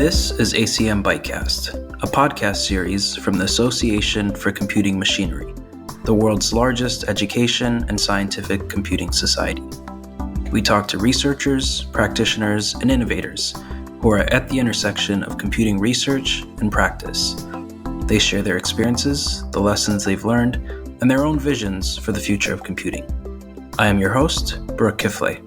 This is ACM ByteCast, a podcast series from the Association for Computing Machinery, the world's largest education and scientific computing society. We talk to researchers, practitioners, and innovators who are at the intersection of computing research and practice. They share their experiences, the lessons they've learned, and their own visions for the future of computing. I am your host, Bruke Kifle.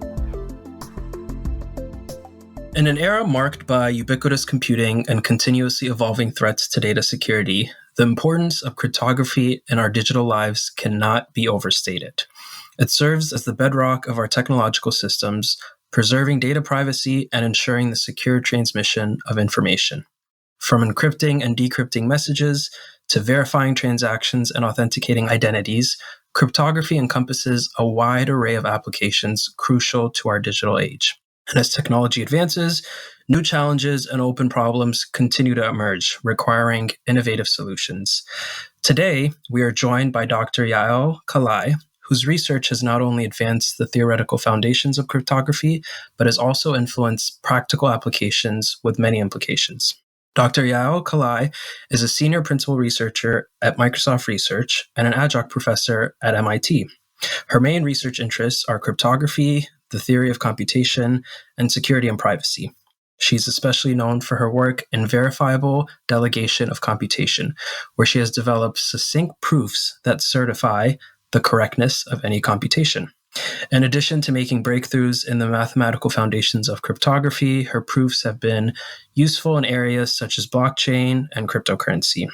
In an era marked by ubiquitous computing and continuously evolving threats to data security, the importance of cryptography in our digital lives cannot be overstated. It serves as the bedrock of our technological systems, preserving data privacy and ensuring the secure transmission of information. From encrypting and decrypting messages to verifying transactions and authenticating identities, cryptography encompasses a wide array of applications crucial to our digital age. And as technology advances, new challenges and open problems continue to emerge, requiring innovative solutions. Today, we are joined by Dr. Yael Kalai, whose research has not only advanced the theoretical foundations of cryptography, but has also influenced practical applications with many implications. Dr. Yael Kalai is a senior principal researcher at Microsoft Research and an adjunct professor at MIT. Her main research interests are cryptography, the theory of computation, and security and privacy. She's especially known for her work in verifiable delegation of computation, where she has developed succinct proofs that certify the correctness of any computation. In addition to making breakthroughs in the mathematical foundations of cryptography, her proofs have been useful in areas such as blockchain and cryptocurrency.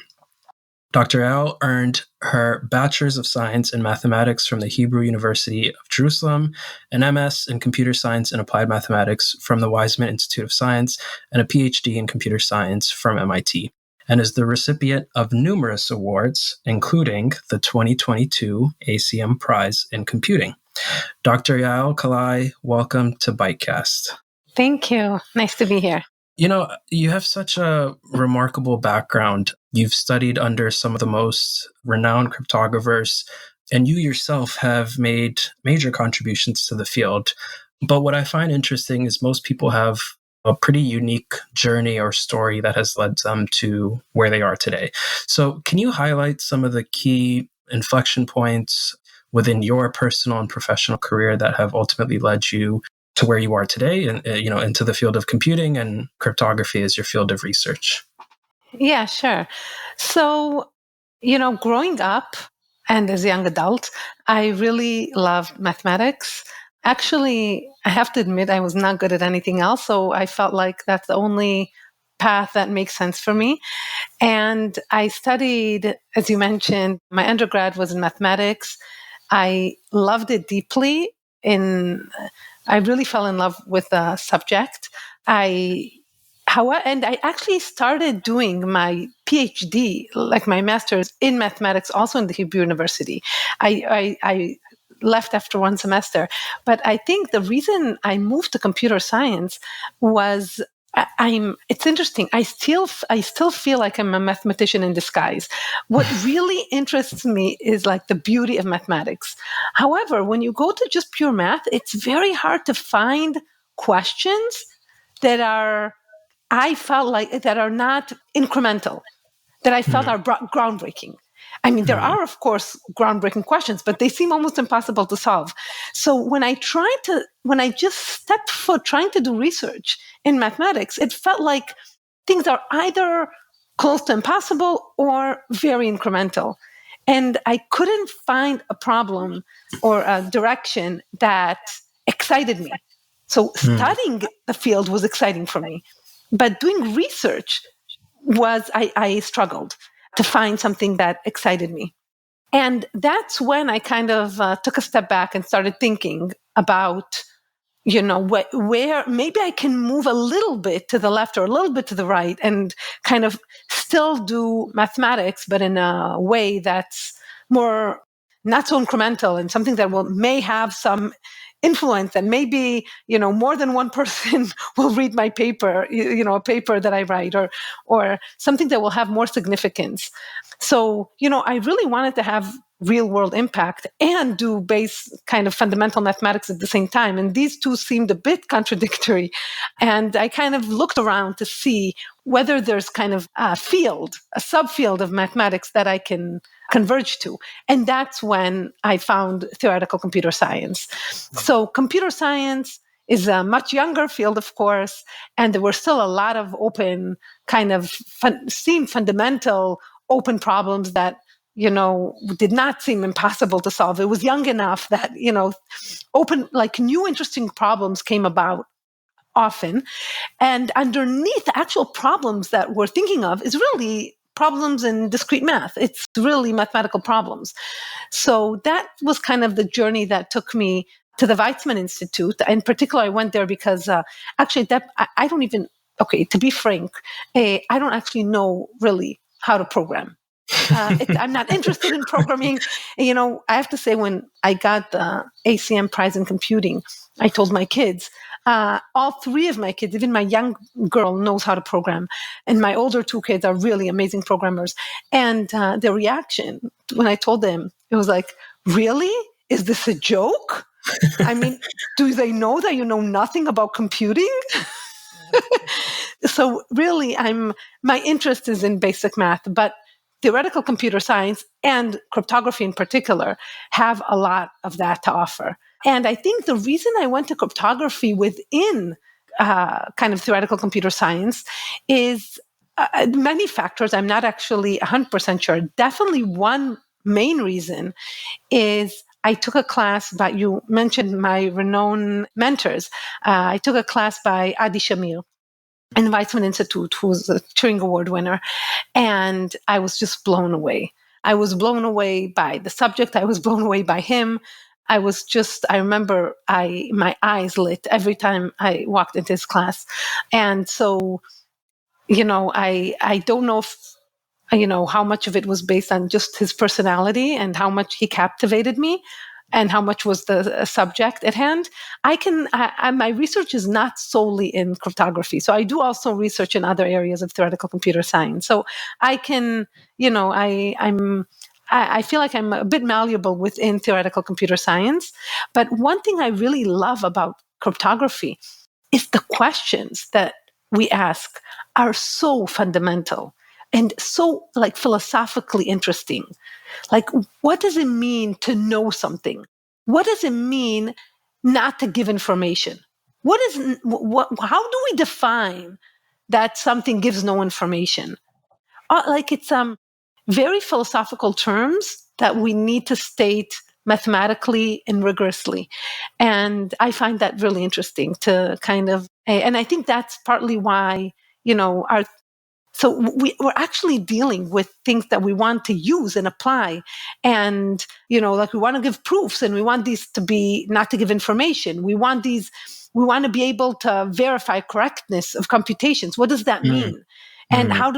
Dr. Yael earned her Bachelor's of Science in Mathematics from the Hebrew University of Jerusalem, an MS in Computer Science and Applied Mathematics from the Weizmann Institute of Science, and a PhD in Computer Science from MIT, and is the recipient of numerous awards, including the 2022 ACM Prize in Computing. Dr. Yael Kalai, welcome to ByteCast. Thank you. Nice to be here. You know, you have such a remarkable background. You've studied under some of the most renowned cryptographers, and you yourself have made major contributions to the field. But what I find interesting is most people have a pretty unique journey or story that has led them to where they are today. So can you highlight some of the key inflection points within your personal and professional career that have ultimately led you to where you are today and, into the field of computing and cryptography as your field of research? Yeah, sure. So, growing up and as a young adult, I really loved mathematics. Actually, I have to admit I was not good at anything else. So I felt like that's the only path that makes sense for me. And I studied, as you mentioned, my undergrad was in mathematics. I loved it deeply. I really fell in love with the subject. And I actually started doing my PhD, like my master's in mathematics, also in the Hebrew University. I left after one semester. But I think the reason I moved to computer science was it's interesting. I still feel like I'm a mathematician in disguise. What really interests me is like the beauty of mathematics. However, when you go to just pure math, it's very hard to find questions that are not incremental, that I felt are groundbreaking. I mean, there are, of course, groundbreaking questions, but they seem almost impossible to solve. So when I just stepped foot trying to do research in mathematics, it felt like things are either close to impossible or very incremental. And I couldn't find a problem or a direction that excited me. So studying the field was exciting for me. But doing research I struggled to find something that excited me. And that's when I kind of took a step back and started thinking about, where maybe I can move a little bit to the left or a little bit to the right and kind of still do mathematics, but in a way that's more not so incremental and something that may have some influence, and maybe more than one person will read my paper, a paper that I write, or something that will have more significance. So I really wanted to have real world impact and do base kind of fundamental mathematics at the same time. And these two seemed a bit contradictory. And I kind of looked around to see whether there's kind of a subfield of mathematics that I can converge to. And that's when I found theoretical computer science. So computer science is a much younger field, of course, and there were still a lot of open kind of fundamental open problems that did not seem impossible to solve. It was young enough that, open, like new interesting problems came about often. And underneath actual problems that we're thinking of is really problems in discrete math. It's really mathematical problems. So that was kind of the journey that took me to the Weizmann Institute. In particular, I went there because actually I don't even, to be frank, I don't actually know really how to program. I'm not interested in programming. I have to say, when I got the ACM Prize in computing, I told my kids, all three of my kids, even my young girl knows how to program. And my older two kids are really amazing programmers. And the reaction when I told them, it was like, really? Is this a joke? I mean, do they know that you know nothing about computing? So really, my interest is in basic math, but theoretical computer science and cryptography in particular have a lot of that to offer. And I think the reason I went to cryptography within kind of theoretical computer science is many factors. I'm not actually 100% sure. Definitely one main reason is I took a class by, you mentioned my renowned mentors. I took a class by Adi Shamir in the Weizmann Institute, who's a Turing Award winner. And I was just blown away. I was blown away by the subject. I was blown away by him. I remember my eyes lit every time I walked into his class. And so, I don't know if, how much of it was based on just his personality and how much he captivated me and how much was the subject at hand. My research is not solely in cryptography. So I do also research in other areas of theoretical computer science. So I can, I feel like I'm a bit malleable within theoretical computer science. But one thing I really love about cryptography is the questions that we ask are so fundamental and so philosophically interesting. Like, what does it mean to know something? What does it mean not to give information? How do we define that something gives no information? It's very philosophical terms that we need to state mathematically and rigorously. And I find that really interesting to kind of, and I think that's partly why, so we're actually dealing with things that we want to use and apply. And, we want to give proofs and we want these to be not to give information. We want to be able to verify correctness of computations. What does that mean? And I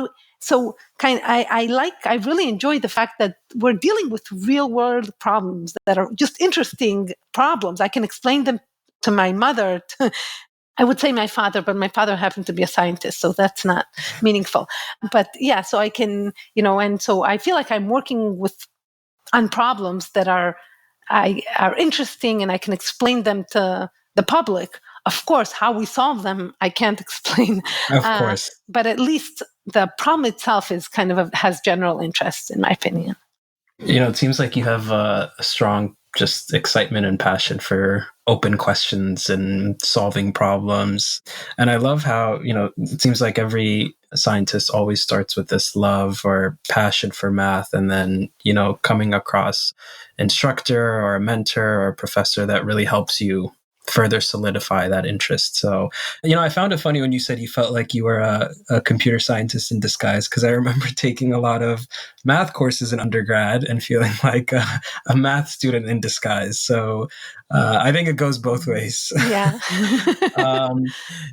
really enjoy the fact that we're dealing with real world problems that are just interesting problems. I can explain them to my mother, I would say my father, but my father happened to be a scientist, so that's not meaningful. But yeah, so I can, and so I feel like I'm working on problems that are interesting and I can explain them to the public. Of course, how we solve them, I can't explain. Of course. But at least the problem itself is kind of has general interest, in my opinion. It seems like you have a strong just excitement and passion for open questions and solving problems. And I love how, it seems like every scientist always starts with this love or passion for math, and then, coming across instructor or a mentor or a professor that really helps you further solidify that interest. So, I found it funny when you said you felt like you were a computer scientist in disguise, because I remember taking a lot of math courses in undergrad and feeling like a math student in disguise. So I think it goes both ways. Yeah.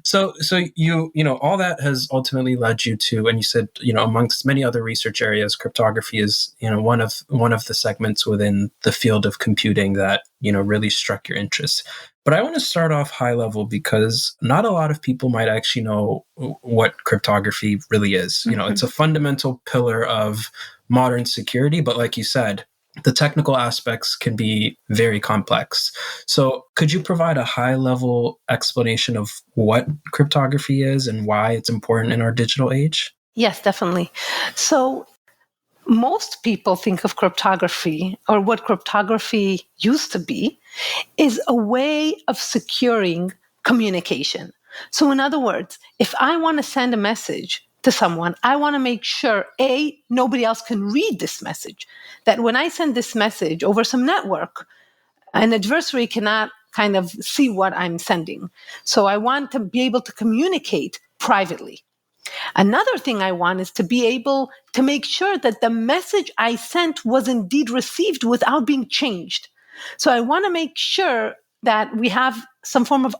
So all that has ultimately led you to, and you said, amongst many other research areas, cryptography is, one of the segments within the field of computing that, really struck your interest. But I want to start off high level because not a lot of people might actually know what cryptography really is. It's a fundamental pillar of modern security. But like you said, the technical aspects can be very complex. So could you provide a high-level explanation of what cryptography is and why it's important in our digital age? Yes, definitely. So most people think of cryptography, or what cryptography used to be, is a way of securing communication. So in other words, if I want to send a message to someone, I want to make sure, A, nobody else can read this message. That when I send this message over some network, an adversary cannot kind of see what I'm sending. So I want to be able to communicate privately. Another thing I want is to be able to make sure that the message I sent was indeed received without being changed. So I want to make sure that we have some form of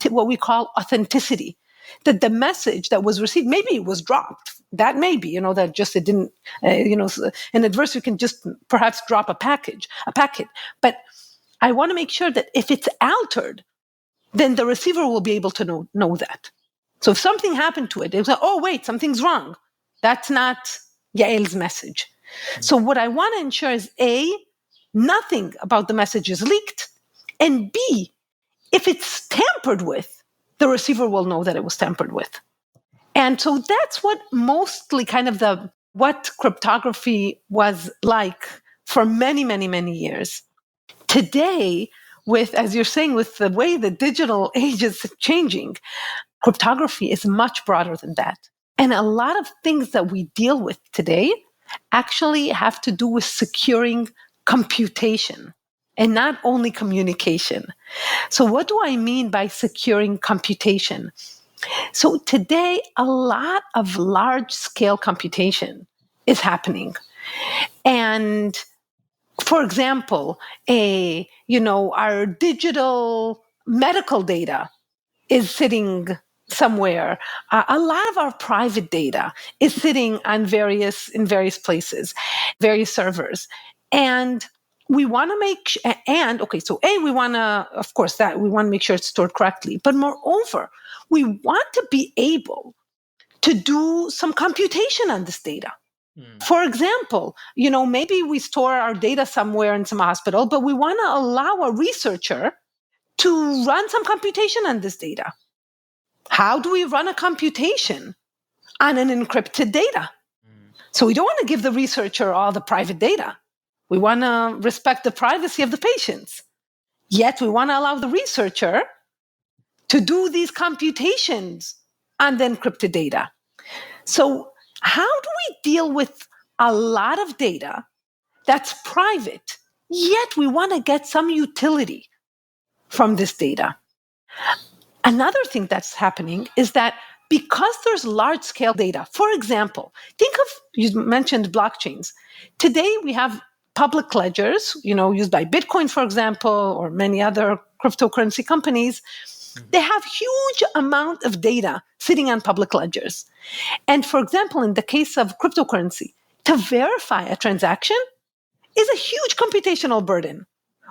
what we call authenticity, that the message that was received, maybe it was dropped. That may be, that just it didn't, an adversary can just perhaps drop a packet. But I want to make sure that if it's altered, then the receiver will be able to know that. So if something happened to it, it's like, oh, wait, something's wrong. That's not Yael's message. Mm-hmm. So what I want to ensure is A, nothing about the message is leaked, and B, if it's tampered with, the receiver will know that it was tampered with. And so that's what mostly kind of what cryptography was like for many, many, many years. Today, as you're saying, with the way the digital age is changing, cryptography is much broader than that. And a lot of things that we deal with today actually have to do with securing computation and not only communication. So what do I mean by securing computation? So today, a lot of large-scale computation is happening. And for example, our digital medical data is sitting somewhere. A lot of our private data is sitting in various places, various servers. And we want to make, we want to, of course, that we want to make sure it's stored correctly. But moreover, we want to be able to do some computation on this data. For example, maybe we store our data somewhere in some hospital, but we want to allow a researcher to run some computation on this data. How do we run a computation on an encrypted data? So we don't want to give the researcher all the private data. We want to respect the privacy of the patients. Yet we want to allow the researcher to do these computations on the encrypted data. So how do we deal with a lot of data that's private, yet we want to get some utility from this data? Another thing that's happening is that because there's large-scale data, for example, you mentioned blockchains. Today we have public ledgers, used by Bitcoin, for example, or many other cryptocurrency companies. They have huge amount of data sitting on public ledgers. And for example, in the case of cryptocurrency, to verify a transaction is a huge computational burden.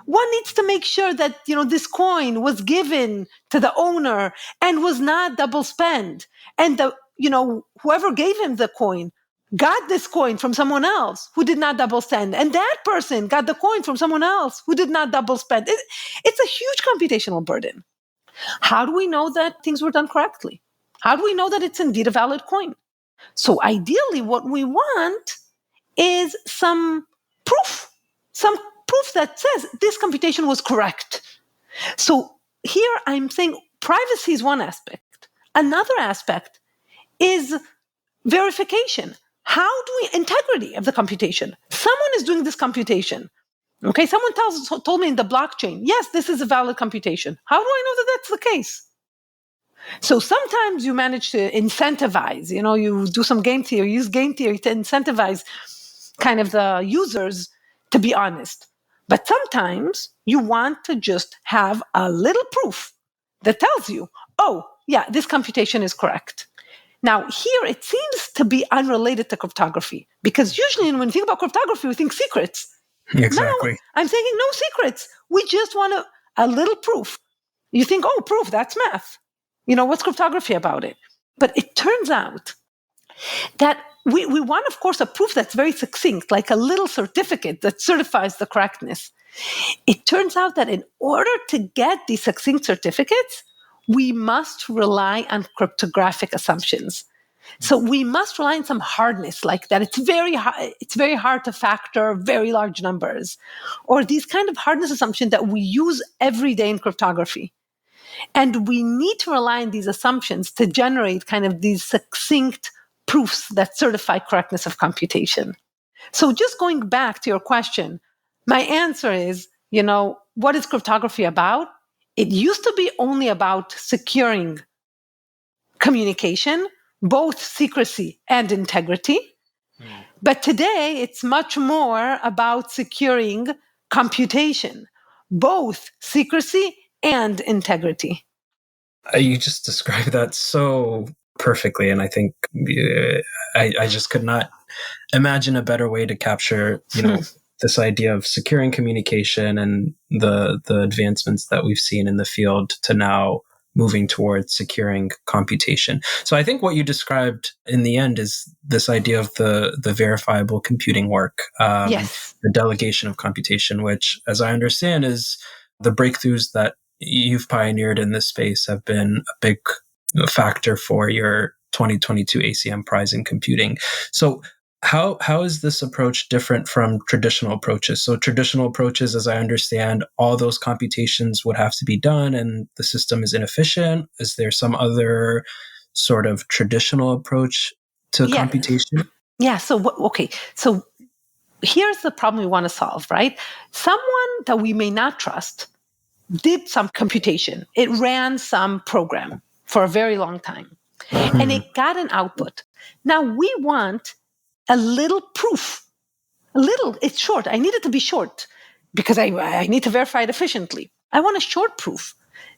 One needs to make sure that, this coin was given to the owner and was not double spent. And whoever gave him the coin got this coin from someone else who did not double spend. And that person got the coin from someone else who did not double spend. It's a huge computational burden. How do we know that things were done correctly? How do we know that it's indeed a valid coin? So ideally, what we want is some proof that says this computation was correct. So here I'm saying privacy is one aspect. Another aspect is verification. Integrity of the computation. Someone is doing this computation. Okay, someone told me in the blockchain, yes, this is a valid computation. How do I know that that's the case? So sometimes you manage to incentivize, you do some game theory, use game theory to incentivize kind of the users to be honest. But sometimes you want to just have a little proof that tells you, oh, yeah, this computation is correct. Now, here it seems to be unrelated to cryptography, because usually when we think about cryptography, we think secrets. Exactly. Now, I'm thinking no secrets. We just want a little proof. You think, oh, proof, that's math. What's cryptography about it? But it turns out that we want, of course, a proof that's very succinct, like a little certificate that certifies the correctness. It turns out that in order to get these succinct certificates, we must rely on cryptographic assumptions. So we must rely on some hardness, like that it's very hard to factor very large numbers, or these kind of hardness assumptions that we use every day in cryptography. And we need to rely on these assumptions to generate kind of these succinct proofs that certify correctness of computation. So just going back to your question, my answer is, what is cryptography about? It used to be only about securing communication, both secrecy and integrity. But today, it's much more about securing computation, both secrecy and integrity. You just described that so perfectly. And I think I just could not imagine a better way to capture, this idea of securing communication and the advancements that we've seen in the field to now moving towards securing computation. So I think what you described in the end is this idea of the verifiable computing work, Yes. The delegation of computation, which, as I understand, is the breakthroughs that you've pioneered in this space have been a big factor for your 2022 ACM Prize in computing. So how is this approach different from traditional approaches? So traditional approaches, as I understand, all those computations would have to be done and the system is inefficient. Is there some other sort of traditional approach to computation? Yeah. So here's the problem we want to solve, right? Someone that we may not trust did some computation. It ran some program for a very long time, and it got an output. Now we want a little proof. It's short. I need it to be short because I need to verify it efficiently. I want a short proof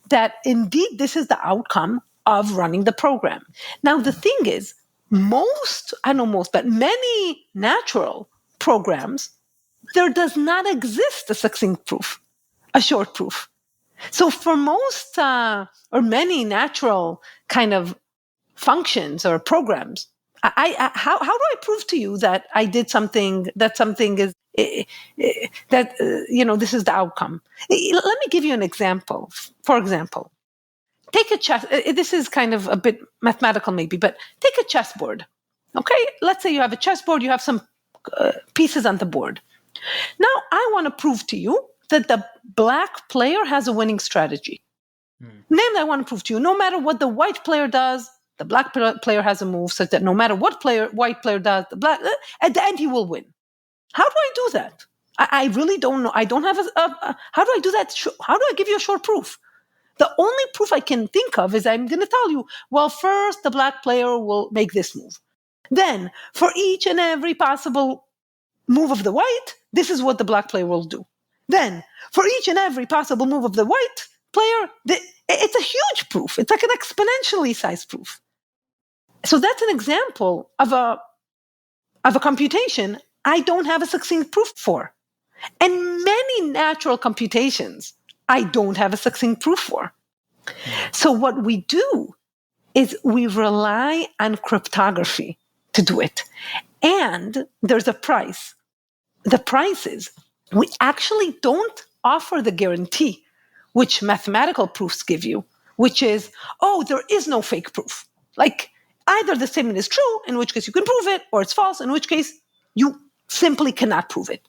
that indeed this is the outcome of running the program. Now, the thing is, but many natural programs, there does not exist a succinct proof, a short proof. So for most or many natural kind of functions or programs, how do I prove to you that I did something, that something is, this is the outcome? Let me give you an example. For example, take a chess, this is kind of a bit mathematical maybe, but take a chessboard. Okay, let's say you have a chessboard, you have some pieces on the board. Now I want to prove to you that the black player has a winning strategy. Namely, I want to prove to you, no matter what the white player does, the black player has a move such that no matter what white player does, at the end he will win. How do I do that? I really don't know. I don't have how do I do that? How do I give you a short proof? The only proof I can think of is I'm going to tell you, well, first the black player will make this move. Then for each and every possible move of the white, this is what the black player will do. Then for each and every possible move of the white player, it's a huge proof. It's like an exponentially sized proof. So that's an example of a computation I don't have a succinct proof for. And many natural computations I don't have a succinct proof for. So what we do is we rely on cryptography to do it. And there's a price. The price is we actually don't offer the guarantee which mathematical proofs give you, which is, there is no fake proof. Like either the statement is true, in which case you can prove it, or it's false, in which case you simply cannot prove it.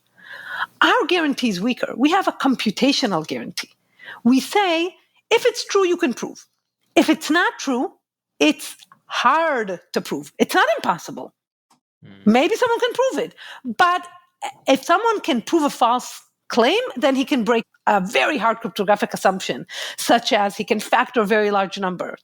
Our guarantee is weaker. We have a computational guarantee. We say, if it's true, you can prove. If it's not true, it's hard to prove. It's not impossible. Maybe someone can prove it. But if someone can prove a false claim, then he can break a very hard cryptographic assumption, such as he can factor very large numbers.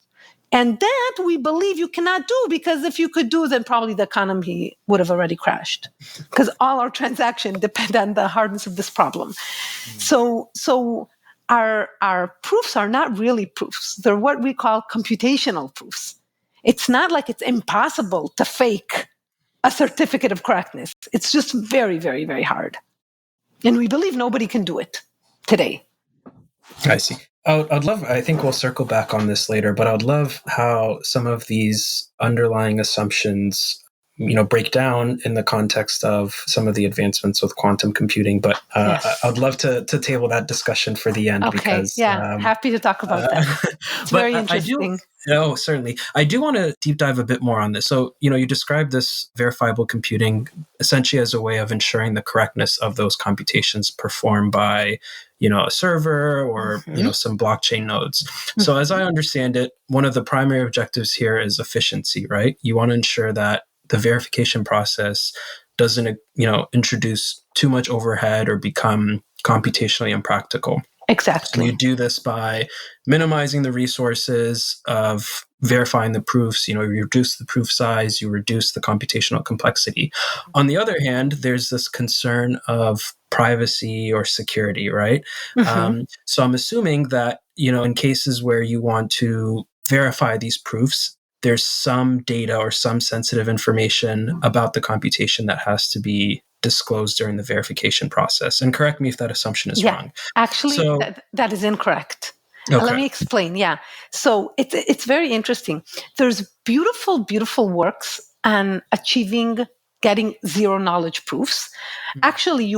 And that we believe you cannot do, because if you could do, then probably the economy would have already crashed, because all our transactions depend on the hardness of this problem. So our proofs are not really proofs. They're what we call computational proofs. It's not like it's impossible to fake a certificate of correctness. It's just very, very, very hard. And we believe nobody can do it today. I see. I'd love, I think we'll circle back on this later, but I'd love how some of these underlying assumptions break down in the context of some of the advancements with quantum computing. But Yes. I'd love to table that discussion for the end, Okay. because Happy to talk about that. It's but very I do. interesting. Oh, certainly. I do want to deep dive a bit more on this. So, you described this verifiable computing essentially as a way of ensuring the correctness of those computations performed by, a server or, some blockchain nodes. So as I understand it, one of the primary objectives here is efficiency, right? You want to ensure that the verification process doesn't, introduce too much overhead or become computationally impractical. Exactly. And you do this by minimizing the resources of verifying the proofs. You reduce the proof size, you reduce the computational complexity. On the other hand, there's this concern of privacy or security, right? So I'm assuming that, in cases where you want to verify these proofs, there's some data or some sensitive information about the computation that has to be disclosed during the verification process. And correct me if that assumption is wrong. Actually, that is incorrect. Okay. Let me explain. So it's very interesting. There's beautiful, beautiful works on getting zero knowledge proofs. Actually,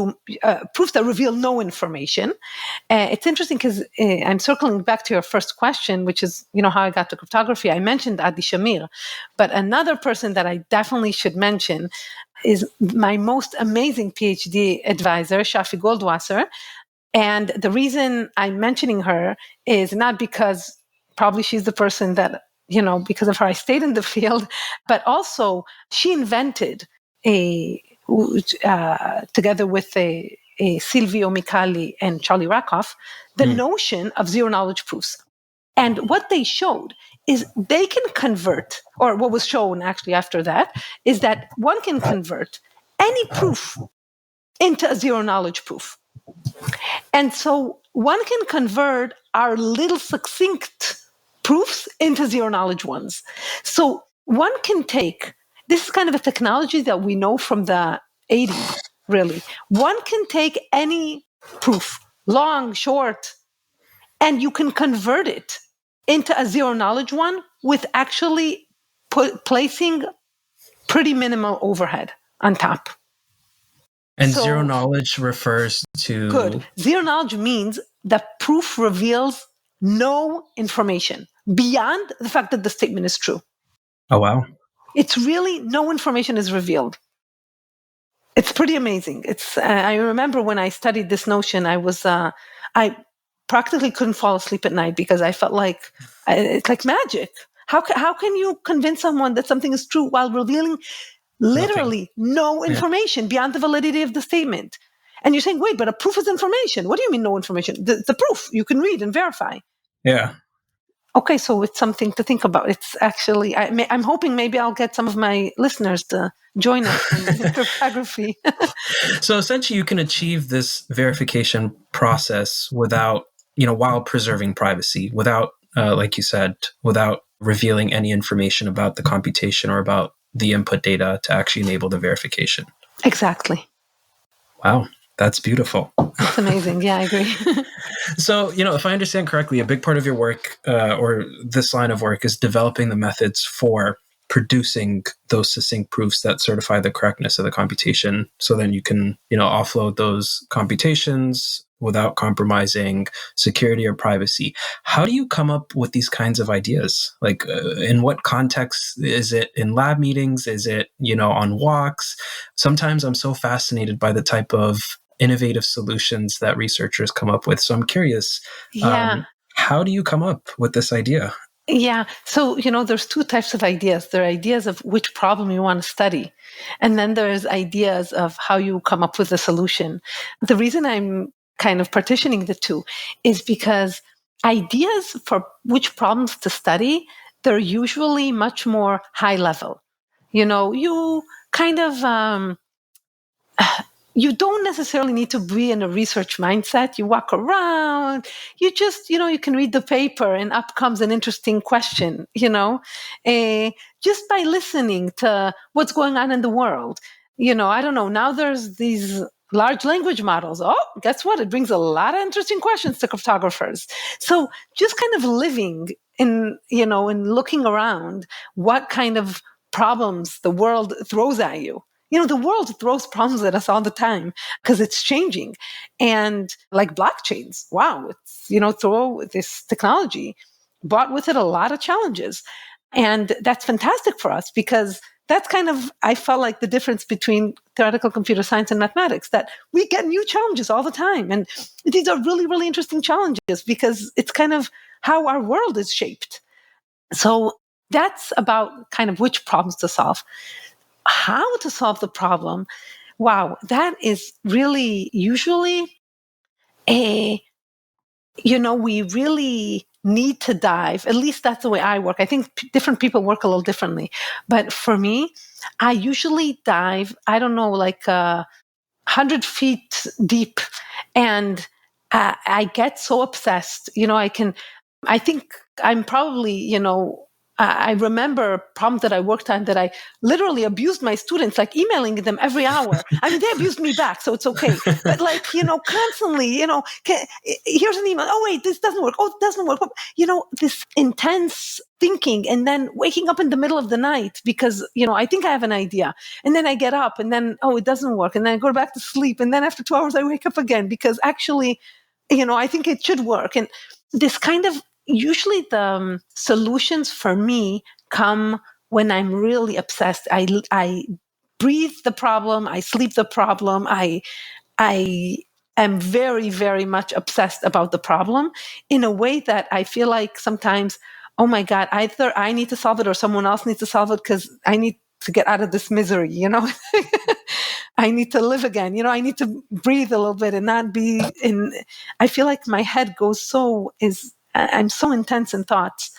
proofs that reveal no information. It's interesting because I'm circling back to your first question, which is, how I got to cryptography. I mentioned Adi Shamir, but another person that I definitely should mention is my most amazing PhD advisor, Shafi Goldwasser. And the reason I'm mentioning her is not because probably she's the person that, because of her I stayed in the field, but also she invented together with Silvio Micali and Charlie Rakoff, the notion of zero knowledge proofs. And what they showed is they can convert, or what was shown actually after that, is that one can convert any proof into a zero knowledge proof. And so one can convert our little succinct proofs into zero knowledge ones. So one can this is kind of a technology that we know from the 80s, really. One can take any proof, long, short, and you can convert it into a zero knowledge one with actually placing pretty minimal overhead on top. And zero knowledge refers to... Good. Zero knowledge means the proof reveals no information beyond the fact that the statement is true. Oh, wow. It's really no information is revealed. It's pretty amazing. I remember when I studied this notion, I practically couldn't fall asleep at night because I felt like it's like magic. How can you convince someone that something is true while revealing literally no information beyond the validity of the statement? And you're saying, wait, but a proof is information. What do you mean no information? The proof you can read and verify. Yeah. Okay, so it's something to think about. It's actually, I'm hoping maybe I'll get some of my listeners to join us in cryptography. So essentially you can achieve this verification process without, while preserving privacy, without, like you said, without revealing any information about the computation or about the input data to actually enable the verification. Exactly. Wow. That's beautiful. That's amazing. Yeah, I agree. So, if I understand correctly, a big part of your work or this line of work is developing the methods for producing those succinct proofs that certify the correctness of the computation. So then you can, offload those computations without compromising security or privacy. How do you come up with these kinds of ideas? Like, in what context? Is it in lab meetings? Is it, on walks? Sometimes I'm so fascinated by the type of innovative solutions that researchers come up with. So I'm curious, how do you come up with this idea? Yeah. So, there's two types of ideas. There are ideas of which problem you want to study. And then there's ideas of how you come up with a solution. The reason I'm kind of partitioning the two is because ideas for which problems to study, they're usually much more high level. You kind of, you don't necessarily need to be in a research mindset. You walk around, you just, you can read the paper and up comes an interesting question, just by listening to what's going on in the world. I don't know. Now there's these large language models. Oh, guess what? It brings a lot of interesting questions to cryptographers. So just kind of living in, and looking around, what kind of problems the world throws at you. The world throws problems at us all the time because it's changing. And like blockchains, wow, it's, throw this technology brought with it a lot of challenges. And that's fantastic for us because that's kind of, I felt like the difference between theoretical computer science and mathematics, that we get new challenges all the time. And these are really, really interesting challenges because it's kind of how our world is shaped. So that's about kind of which problems to solve. How to solve the problem, wow, that is really usually we really need to dive. At least that's the way I work. I think different people work a little differently. But for me, I usually dive, I don't know, like 100 feet deep. And I get so obsessed. I think I'm probably, I remember problems that I worked on that I literally abused my students, like emailing them every hour. I mean, they abused me back, so it's okay. But constantly, here's an email. Oh, wait, this doesn't work. Oh, it doesn't work. This intense thinking, and then waking up in the middle of the night because, I think I have an idea. And then I get up and then, oh, it doesn't work. And then I go back to sleep. And then after 2 hours, I wake up again because actually, I think it should work. And this kind of, usually the solutions for me come when I'm really obsessed. I breathe the problem. I sleep the problem. I am very, very much obsessed about the problem in a way that I feel like sometimes, oh my God, either I need to solve it or someone else needs to solve it because I need to get out of this misery, I need to live again. I need to breathe a little bit and not be in. I feel like my head I'm so intense in thoughts.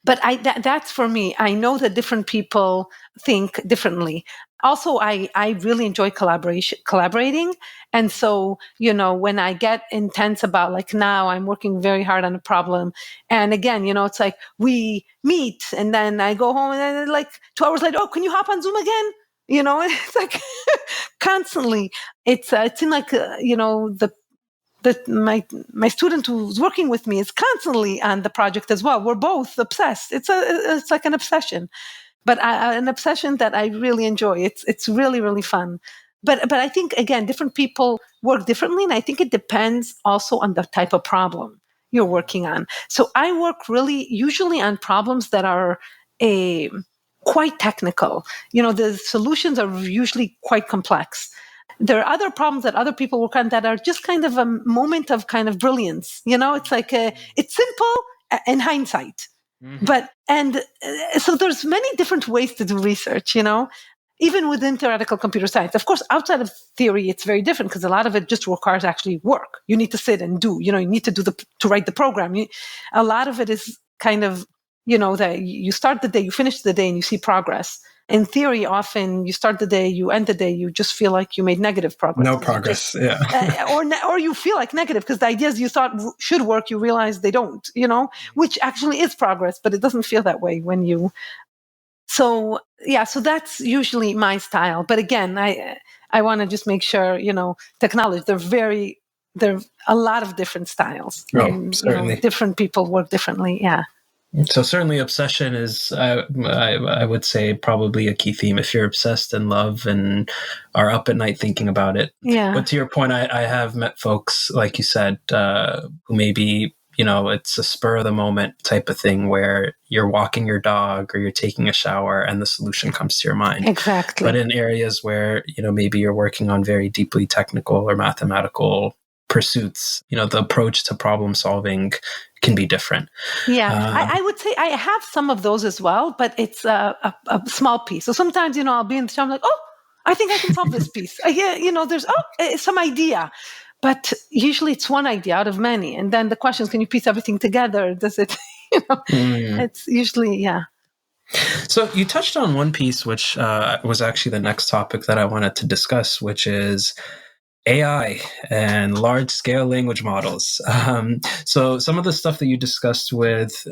But that's for me. I know that different people think differently. Also, I really enjoy collaborating. And so, when I get intense about, like, now I'm working very hard on a problem. And again, it's like we meet and then I go home and then like 2 hours later, oh, can you hop on Zoom again? It's like constantly. It's in like, my student who's working with me is constantly on the project as well. We're both obsessed. It's like an obsession, but an obsession that I really enjoy. It's really, really fun. But I think, again, different people work differently, and I think it depends also on the type of problem you're working on. So I work really usually on problems that are quite technical. The solutions are usually quite complex. There are other problems that other people work on that are just kind of a moment of kind of brilliance. It's like it's simple in hindsight. Mm-hmm. So there's many different ways to do research, even within theoretical computer science. Of course, outside of theory, it's very different because a lot of it just requires actually work. You need to sit and do, you need to write the program. A lot of it is kind of, that you start the day, you finish the day and you see progress. In theory, often you start the day, you end the day, you just feel like you made negative progress. No progress, yeah. Or you feel like negative because the ideas you thought should work, you realize they don't, which actually is progress, but it doesn't feel that way when you. So that's usually my style. But again, I want to just make sure, to acknowledge there are a lot of different styles. Oh, certainly. Different people work differently, yeah. So certainly obsession is, I would say, probably a key theme. If you're obsessed in love and are up at night thinking about it. Yeah. But to your point, I have met folks, like you said, who maybe, it's a spur of the moment type of thing where you're walking your dog or you're taking a shower and the solution comes to your mind. Exactly. But in areas where, maybe you're working on very deeply technical or mathematical pursuits, the approach to problem solving can be different. Yeah, I would say I have some of those as well, but it's a small piece. So sometimes, I'll be in the shower, I'm like, oh, I think I can solve this piece. There's some idea. But usually it's one idea out of many. And then the question is, can you piece everything together? Does it, It's usually, yeah. So you touched on one piece, which was actually the next topic that I wanted to discuss, which is AI and large-scale language models. So some of the stuff that you discussed with,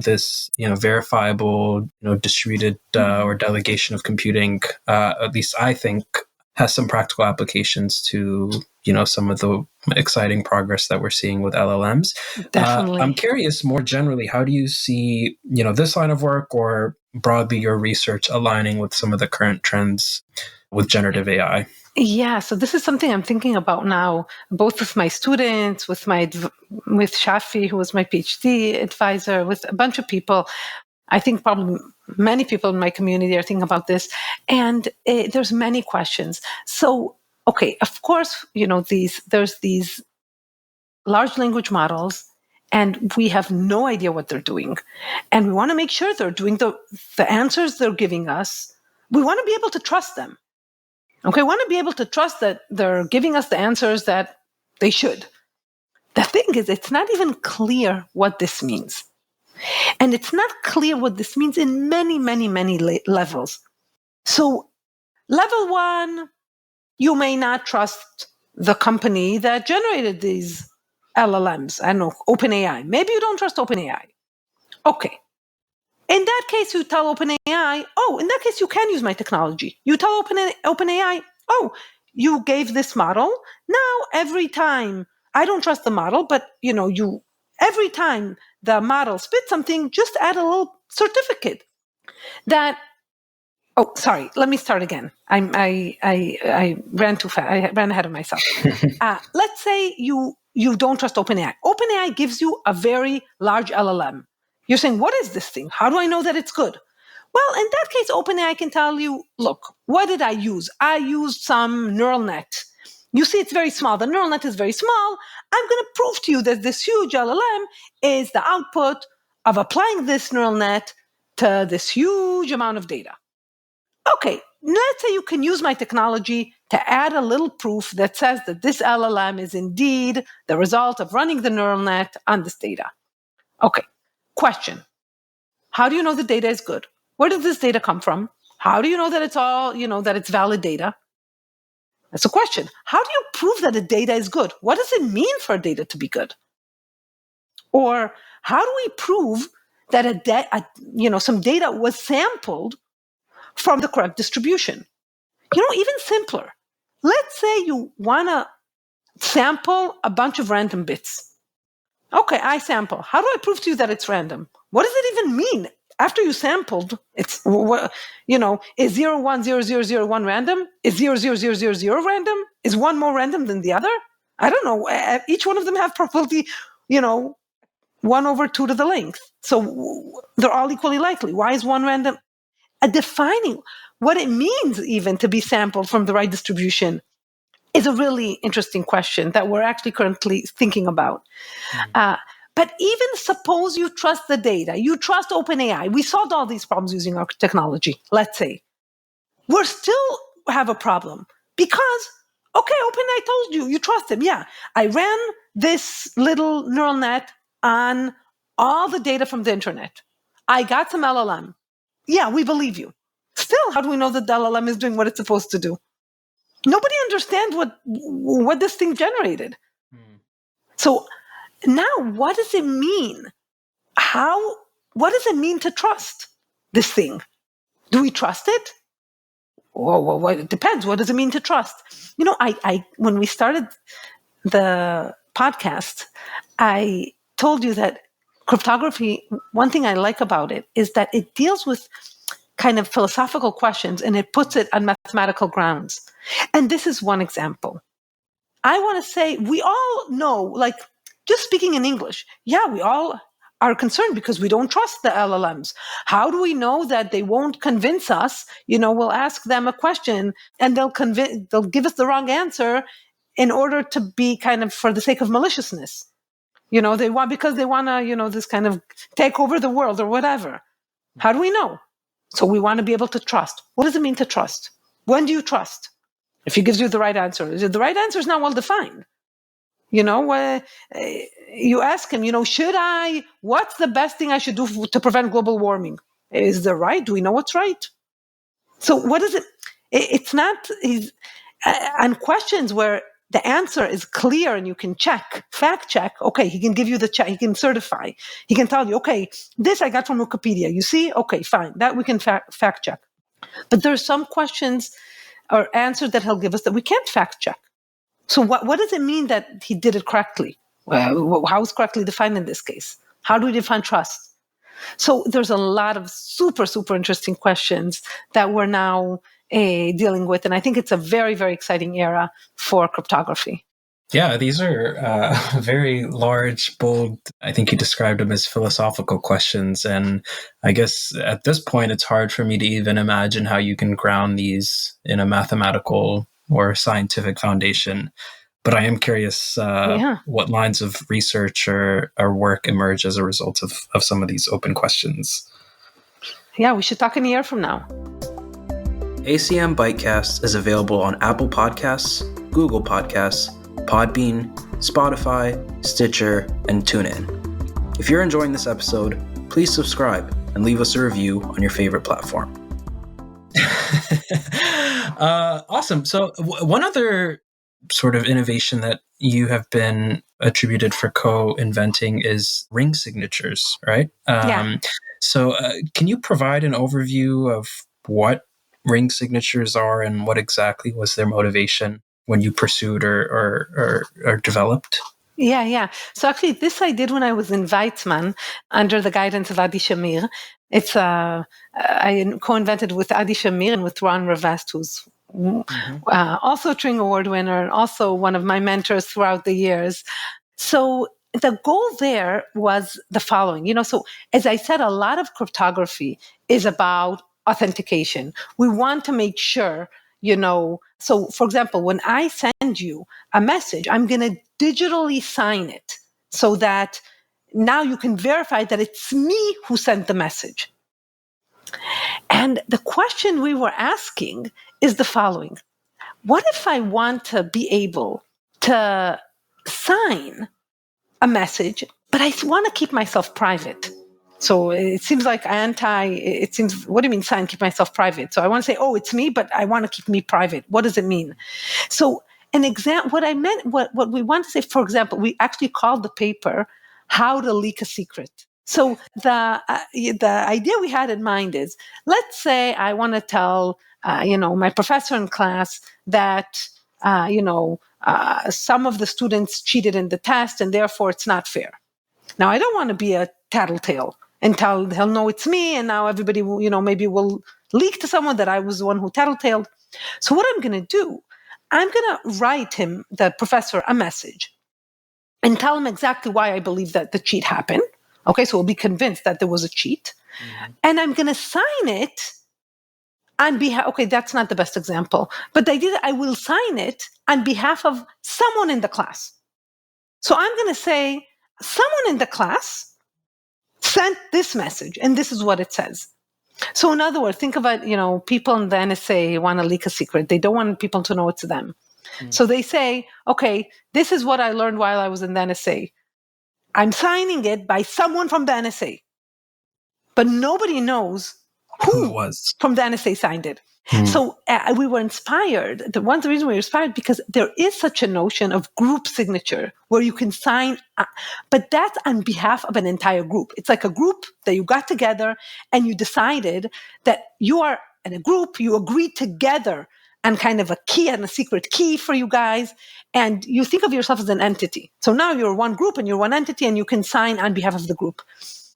this, verifiable, distributed or delegation of computing, at least I think has some practical applications to, some of the exciting progress that we're seeing with LLMs. Definitely. I'm curious, more generally, how do you see, this line of work or broadly your research aligning with some of the current trends with generative AI? Yeah, so this is something I'm thinking about now, both with my students, with Shafi, who was my PhD advisor, with a bunch of people. I think probably many people in my community are thinking about this, and there's many questions. So, okay, of course, there's these large language models, and we have no idea what they're doing, and we want to make sure they're doing the answers they're giving us. We want to be able to trust them. Okay, we want to be able to trust that they're giving us the answers that they should. The thing is, it's not even clear what this means. And it's not clear what this means in many, many, many levels. So, level one, you may not trust the company that generated these LLMs. I don't know, OpenAI. Maybe you don't trust OpenAI. Okay. In that case, you tell OpenAI, in that case, you can use my technology. You tell OpenAI, you gave this model. Now, every time, I don't trust the model, but every time the model spits something, just add a little certificate that. Oh, sorry. Let me start again. I ran too fast. I ran ahead of myself. Let's say you don't trust OpenAI. OpenAI gives you a very large LLM. You're saying, what is this thing? How do I know that it's good? Well, in that case, OpenAI can tell you, look, what did I use? I used some neural net. You see, it's very small. The neural net is very small. I'm going to prove to you that this huge LLM is the output of applying this neural net to this huge amount of data. Okay, let's say you can use my technology to add a little proof that says that this LLM is indeed the result of running the neural net on this data. Okay, question. How do you know the data is good? Where did this data come from? How do you know that it's all, that it's valid data? That's a question. How do you prove that the data is good? What does it mean for data to be good? Or how do we prove that some data was sampled from the correct distribution? Even simpler. Let's say you want to sample a bunch of random bits. Okay, I sample. How do I prove to you that it's random? What does it even mean? After you sampled, is 0100001 random? Is 00000 random? Is one more random than the other? I don't know. Each one of them have probability, 1/2 to the length. So they're all equally likely. Why is one random? Defining what it means even to be sampled from the right distribution is a really interesting question that we're actually currently thinking about. But even suppose you trust the data, you trust OpenAI. We solved all these problems using our technology, let's say. We're still have a problem because, okay, OpenAI told you trust him. Yeah, I ran this little neural net on all the data from the internet. I got some LLM. Yeah, we believe you. Still, how do we know that the LLM is doing what it's supposed to do? Nobody understands what this thing generated. So now, what does it mean? What does it mean to trust this thing? Do we trust it? Well, it depends. What does it mean to trust? When we started the podcast, I told you that cryptography, one thing I like about it is that it deals with kind of philosophical questions and it puts it on mathematical grounds. And this is one example. I want to say we all know, just speaking in English, we all are concerned because we don't trust the LLMs. How do we know that they won't convince us? We'll ask them a question and they'll give us the wrong answer in order to be kind of for the sake of maliciousness. Because they want to, this kind of take over the world or whatever. How do we know? So we want to be able to trust. What does it mean to trust? When do you trust? If he gives you the right answer, the right answer is not well defined. You ask him, what's the best thing I should do to prevent global warming? Is there right? Do we know what's right? So what is it? It's not on questions where the answer is clear and you can fact check. Okay, he can give you the check. He can certify. He can tell you, okay, this I got from Wikipedia. You see? Okay, fine. That we can fact check. But there are some questions or answer that he'll give us that we can't fact check. So what does it mean that he did it correctly? How is correctly defined in this case? How do we define trust? So there's a lot of super, super interesting questions that we're now dealing with. And I think it's a very, very exciting era for cryptography. Yeah, these are very large, bold, I think you described them as philosophical questions. And I guess at this point, it's hard for me to even imagine how you can ground these in a mathematical or scientific foundation. But I am curious what lines of research or work emerge as a result of some of these open questions. Yeah, we should talk in a year from now. ACM ByteCast is available on Apple Podcasts, Google Podcasts, Podbean, Spotify, Stitcher, and TuneIn. If you're enjoying this episode, please subscribe and leave us a review on your favorite platform. Awesome. So one other sort of innovation that you have been attributed for co-inventing is ring signatures, right? So can you provide an overview of what ring signatures are and what exactly was their motivation when you pursued or developed? Yeah. So actually, this I did when I was in Weizmann under the guidance of Adi Shamir. I co-invented with Adi Shamir and with Ron Rivest, who's also a Turing Award winner and also one of my mentors throughout the years. So the goal there was the following. So as I said, a lot of cryptography is about authentication. We want to make sure, so for example, when I send you a message, I'm going to digitally sign it so that now you can verify that it's me who sent the message. And the question we were asking is the following. What if I want to be able to sign a message, but I want to keep myself private? So it seems like what do you mean sign, keep myself private? So I want to say, it's me, but I want to keep me private. What does it mean? So what we want to say, for example, we actually called the paper How to Leak a Secret. So the idea we had in mind is, let's say I want to tell, my professor in class that, some of the students cheated in the test and therefore it's not fair. Now, I don't want to be a tattletale and tell he'll know it's me, and now everybody will, maybe will leak to someone that I was the one who tattletaled. So what I'm going to do, I'm going to write him, the professor, a message and tell him exactly why I believe that the cheat happened. Okay, so we'll be convinced that there was a cheat. Mm-hmm. And I'm going to sign it on behalf, that's not the best example, but the idea that I will sign it on behalf of someone in the class. So I'm going to say, someone in the class sent this message, and this is what it says. So in other words, think about, people in the NSA want to leak a secret. They don't want people to know it's them. Mm. So they say, this is what I learned while I was in the NSA. I'm signing it by someone from the NSA. But nobody knows who was from the NSA signed it. Hmm. So we were inspired. One of the reasons we were inspired because there is such a notion of group signature where you can sign, but that's on behalf of an entire group. It's like a group that you got together and you decided that you are in a group, you agreed together on kind of a key and a secret key for you guys. And you think of yourself as an entity. So now you're one group and you're one entity and you can sign on behalf of the group.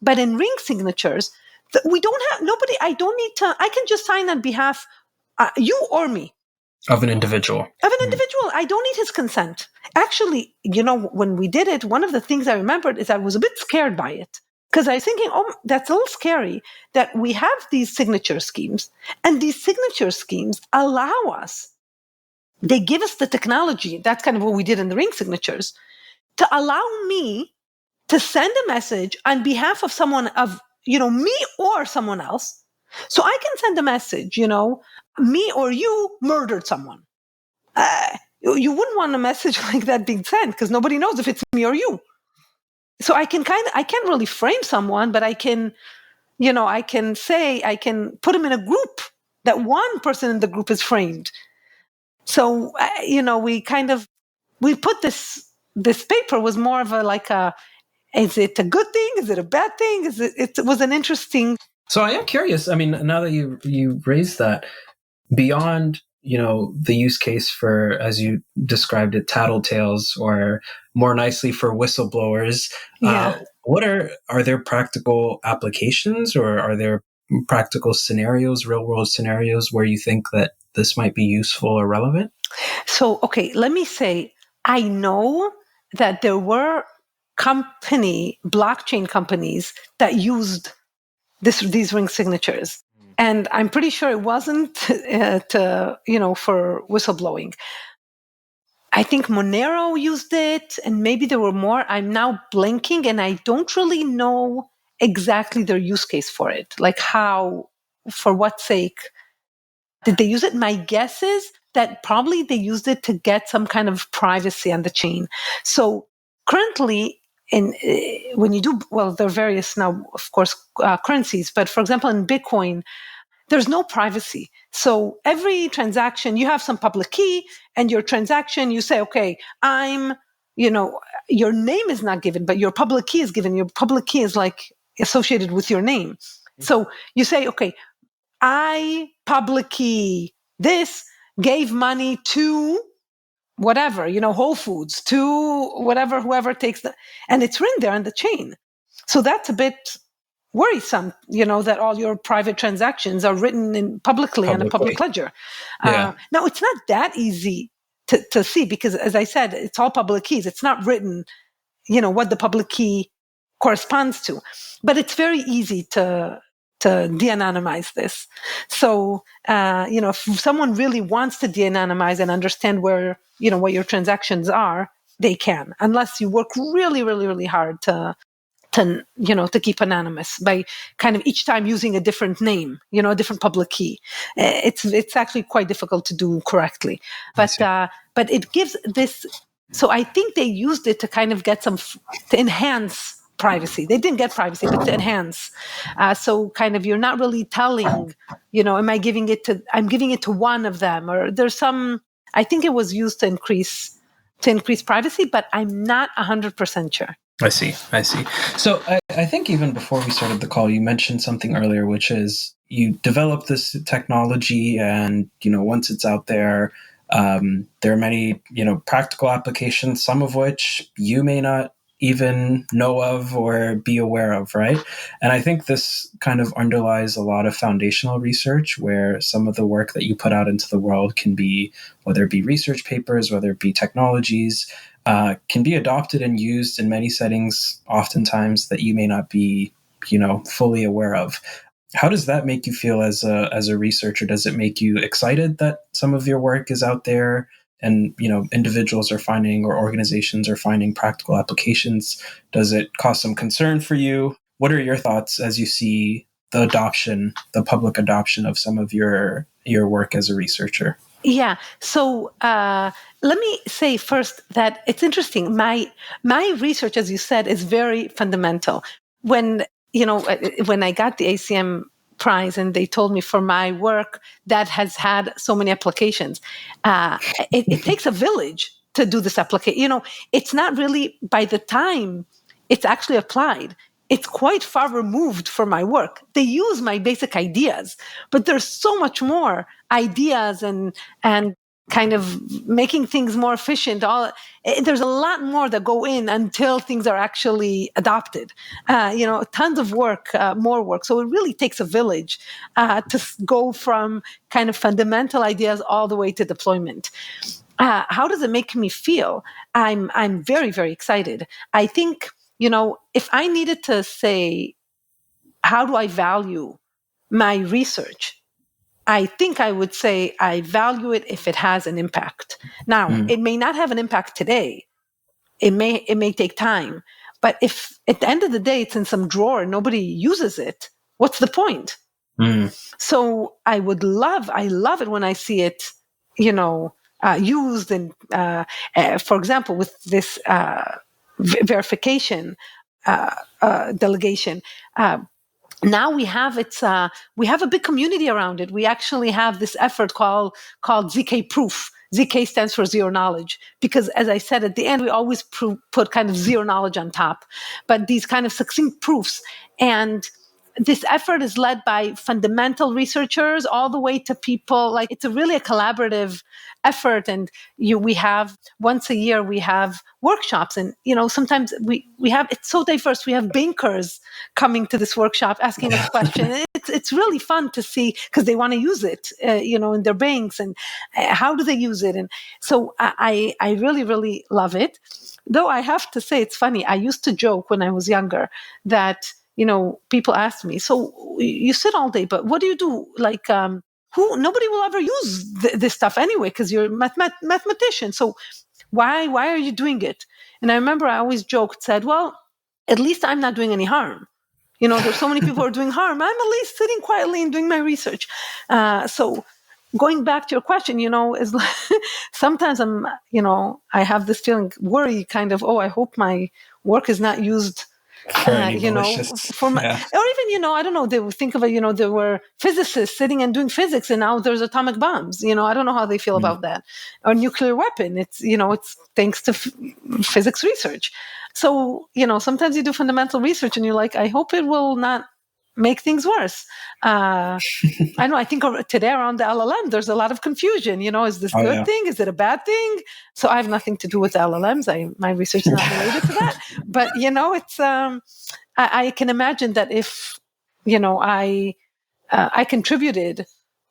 But in ring signatures, we don't have nobody. I don't need to. I can just sign on behalf you or me of an individual. I don't need his consent. Actually, when we did it, one of the things I remembered is I was a bit scared by it because I was thinking, that's a little scary that we have these signature schemes, and these signature schemes allow us. They give us the technology. That's kind of what we did in the ring signatures to allow me to send a message on behalf of someone of. Me or someone else. So I can send a message, me or you murdered someone. You wouldn't want a message like that being sent because nobody knows if it's me or you. So I can't really frame someone, but I can put him in a group that one person in the group is framed. So, we put this paper was more of is it a good thing? Is it a bad thing? It was an interesting. So I am curious. I mean, now that you raised that, beyond the use case for, as you described it, tattletales, or more nicely for whistleblowers. Yeah. Are there practical applications, or are there practical scenarios, real world scenarios, where you think that this might be useful or relevant? So, okay, let me say, I know that there were blockchain companies that used these ring signatures. And I'm pretty sure it wasn't for whistleblowing. I think Monero used it, and maybe there were more. I'm now blanking, and I don't really know exactly their use case for it. Like how, for what sake did they use it? My guess is that probably they used it to get some kind of privacy on the chain. So currently, when you do, well, there are various now, of course, currencies. But for example, in Bitcoin, there's no privacy. So every transaction, you have some public key, and your transaction, you say, okay, your name is not given, but your public key is given. Your public key is like associated with your name. So you say, okay, I public key this, gave money to whatever, Whole Foods, to whatever, whoever takes and it's written there on the chain. So that's a bit worrisome, that all your private transactions are written in publicly on a public ledger. Yeah. Now, it's not that easy to see because, as I said, it's all public keys. It's not written, what the public key corresponds to, but it's very easy to de-anonymize this. So, if someone really wants to de-anonymize and understand where, what your transactions are, they can, unless you work really, really, really hard to keep anonymous by kind of each time using a different name, a different public key. It's actually quite difficult to do correctly, but it gives this. So I think they used it to kind of get to enhance privacy. They didn't get privacy, but to enhance. So kind of, you're not really telling, I'm giving it to one of them, or there's some, I think it was used to increase privacy, but I'm not 100% sure. I see. So I think even before we started the call, you mentioned something earlier, which is you develop this technology, and, once it's out there, there are many, practical applications, some of which you may not even know of or be aware of, right? And I think this kind of underlies a lot of foundational research, where some of the work that you put out into the world can be, whether it be research papers, whether it be technologies, can be adopted and used in many settings, oftentimes that you may not be, fully aware of. How does that make you feel as a researcher? Does it make you excited that some of your work is out there, and, individuals are finding, or organizations are finding, practical applications? Does it cause some concern for you? What are your thoughts as you see the public adoption of some of your work as a researcher? Yeah. So let me say first that it's interesting. My research, as you said, is very fundamental. When I got the ACM Prize, and they told me for my work that has had so many applications, it takes a village to do this application. It's not really, by the time it's actually applied, it's quite far removed from my work. They use my basic ideas, but there's so much more ideas and kind of making things more efficient. There's a lot more that go in until things are actually adopted. Tons of work, more work. So it really takes a village to go from kind of fundamental ideas all the way to deployment. How does it make me feel? I'm very, very excited. I think, if I needed to say, how do I value my research? I think I would say I value it if it has an impact. Now, it may not have an impact today. It may take time. But if at the end of the day it's in some drawer and nobody uses it, what's the point? So I love it when I see it, used. And for example, with this verification delegation, now we have a big community around it. We actually have this effort called ZK proof. ZK stands for zero knowledge, because, as I said, at the end we always put kind of zero knowledge on top, but these kind of succinct proofs. And this effort is led by fundamental researchers all the way to people. Like, it's really a collaborative effort. And we have once a year, we have workshops. And, sometimes we have, it's so diverse. We have bankers coming to this workshop asking us questions. It's really fun to see, because they want to use it, in their banks, and how do they use it? And so I really, really love it. Though I have to say, it's funny. I used to joke when I was younger that, people asked me, so you sit all day, but what do you do? Like, nobody will ever use this stuff anyway, because you're a mathematician. So why are you doing it? And I remember I always joked, said, well, at least I'm not doing any harm. There's so many people who are doing harm. I'm at least sitting quietly and doing my research. So going back to your question, is like, sometimes I have this feeling, worry kind of, I hope my work is not used for my, or even, I don't know, they would think of it, there were physicists sitting and doing physics, and now there's atomic bombs. I don't know how they feel about that. Or nuclear weapon. It's, it's thanks to physics research. So, sometimes you do fundamental research and you're like, I hope it will not make things worse. I know, I think today around the LLM, there's a lot of confusion. Is this a good thing? Is it a bad thing? So I have nothing to do with LLMs. My research is not related to that. But, it's, I can imagine that if, I contributed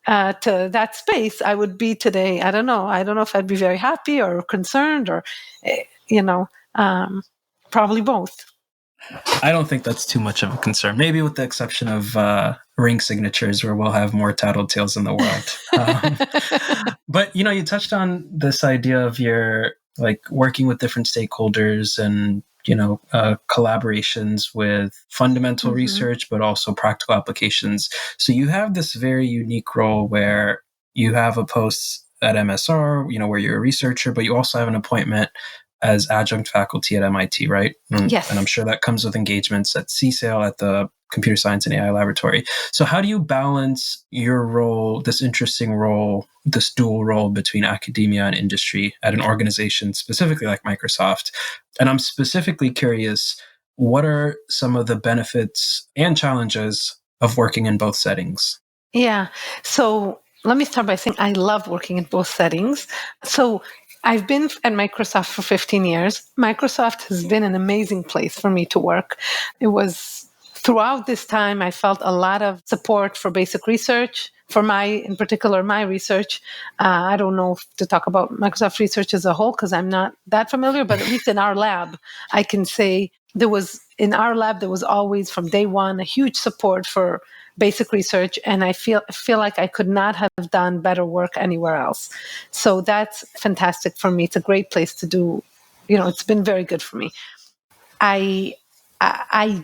to that space, I would be today, I don't know if I'd be very happy or concerned or, probably both. I don't think that's too much of a concern. Maybe with the exception of ring signatures, where we'll have more tattletales in the world. But, you touched on this idea of your working with different stakeholders and, collaborations with fundamental research, but also practical applications. So you have this very unique role where you have a post at MSR, where you're a researcher, but you also have an appointment as adjunct faculty at MIT, right? Yes. And I'm sure that comes with engagements at CSAIL, at the Computer Science and AI Laboratory. So how do you balance your role, this interesting role, this dual role between academia and industry at an organization specifically like Microsoft? And I'm specifically curious, what are some of the benefits and challenges of working in both settings? Yeah. So let me start by saying I love working in both settings. So I've been at Microsoft for 15 years. Microsoft has been an amazing place for me to work. It was throughout this time, I felt a lot of support for basic research, for in particular, my research. I don't know to talk about Microsoft research as a whole, because I'm not that familiar, but at least in our lab, I can say there was always from day one, a huge support for basic research, and I feel like I could not have done better work anywhere else. So that's fantastic for me. It's a great place to do. It's been very good for me. I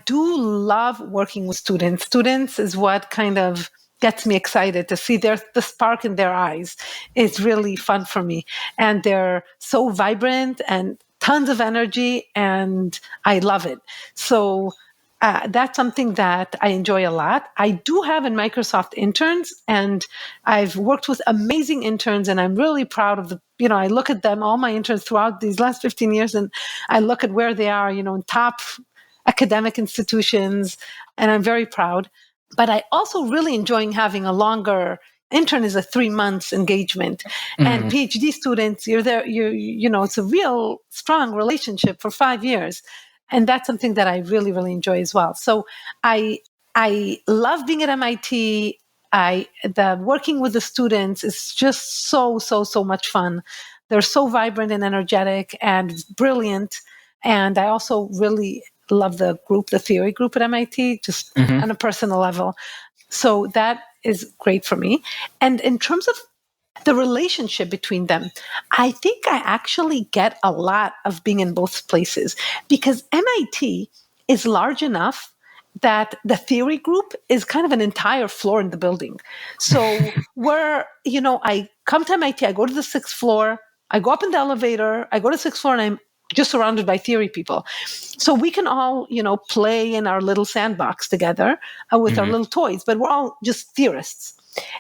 do love working with students. Students is what kind of gets me excited to see the spark in their eyes. It's really fun for me, and they're so vibrant and tons of energy, and I love it. So that's something that I enjoy a lot. I do have in Microsoft interns, and I've worked with amazing interns, and I'm really proud of I look at them, all my interns throughout these last 15 years, and I look at where they are, in top academic institutions, and I'm very proud. But I also really enjoy having a longer intern is a 3 months engagement, and PhD students, you're there, it's a real strong relationship for 5 years. And that's something that I really, really enjoy as well. So I love being at MIT. The working with the students is just so much fun. They're so vibrant and energetic and brilliant. And I also really love the theory group at MIT, just on a personal level. So that is great for me. And in terms of the relationship between them, I think I actually get a lot of being in both places, because MIT is large enough that the theory group is kind of an entire floor in the building. So I come to MIT, I go to the 6th floor, I go up in the elevator, I go to the 6th floor, and I'm just surrounded by theory people. So we can all, play in our little sandbox together with our little toys, but we're all just theorists.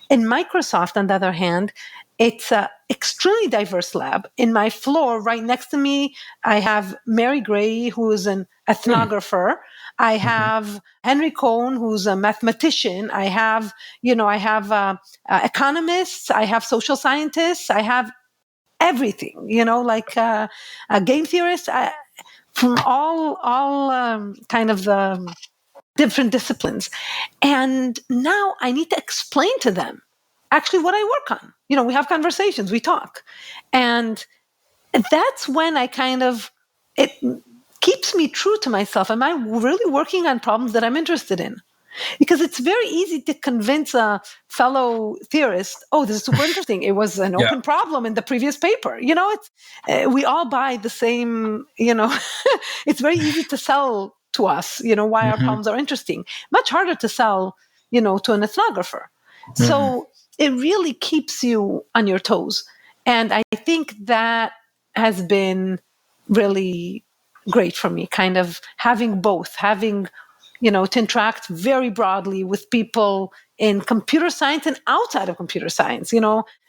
In Microsoft, on the other hand, it's an extremely diverse lab. In my floor, right next to me, I have Mary Gray, who is an ethnographer. I have Henry Cohn, who's a mathematician. I have economists. I have social scientists. I have everything, like game theorists from all kind of the different disciplines. And now I need to explain to them actually what I work on. We have conversations, we talk. And that's when it keeps me true to myself. Am I really working on problems that I'm interested in? Because it's very easy to convince a fellow theorist, oh, this is super interesting. It was an open problem in the previous paper. We all buy the same, it's very easy to sell to us, why our problems are interesting. Much harder to sell, to an ethnographer. So it really keeps you on your toes. And I think that has been really great for me, kind of having both, to interact very broadly with people in computer science and outside of computer science,